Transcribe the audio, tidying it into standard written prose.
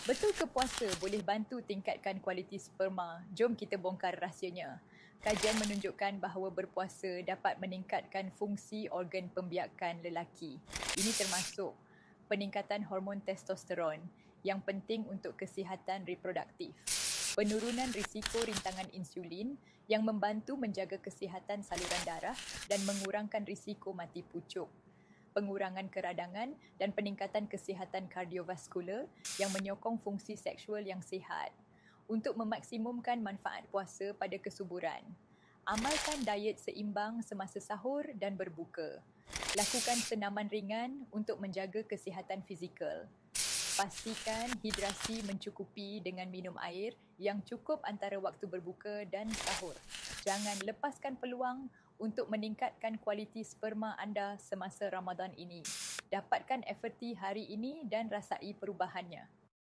Betul ke puasa boleh bantu tingkatkan kualiti sperma? Jom kita bongkar rahsianya. Kajian menunjukkan bahawa berpuasa dapat meningkatkan fungsi organ pembiakan lelaki. Ini termasuk peningkatan hormon testosteron yang penting untuk kesihatan reproduktif. Penurunan risiko rintangan insulin yang membantu menjaga kesihatan saluran darah dan mengurangkan risiko mati pucuk. Pengurangan keradangan dan peningkatan kesihatan kardiovaskular yang menyokong fungsi seksual yang sihat. Untuk memaksimumkan manfaat puasa pada kesuburan, amalkan diet seimbang semasa sahur dan berbuka. Lakukan senaman ringan untuk menjaga kesihatan fizikal. Pastikan hidrasi mencukupi dengan minum air yang cukup antara waktu berbuka dan sahur. Jangan lepaskan peluang untuk meningkatkan kualiti sperma anda semasa Ramadan ini. Dapatkan FRT hari ini dan rasai perubahannya.